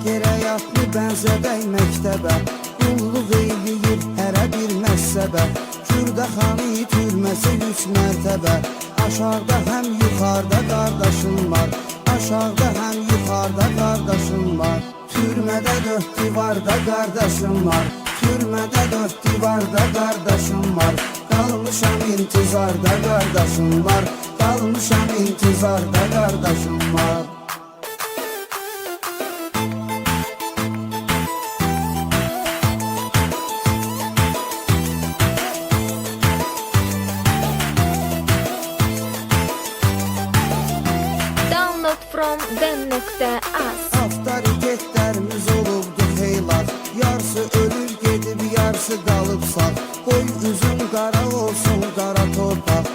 Gerək atlı bənzədək məktəbə, qulluq eyləyir hərə bir məssəbə. Kürdəxanı itirməsə 3 mərtəbə, aşağıda həm yuxarıda qardaşım var, aşağıda həm yuxarıda qardaşım var. Türmədə 4 divarda qardaşım var, türmədə 4 divarda qardaşım var. Qalmışam intizarda qardaşım var, qalmışam intizarda qardaşım var. Download from den.az. Avtoritetlərimiz olubdu xeylat, yarısı ölür gedib, yarısı qalıb sağ. Qoy üzüm qara olsun qara torpaq,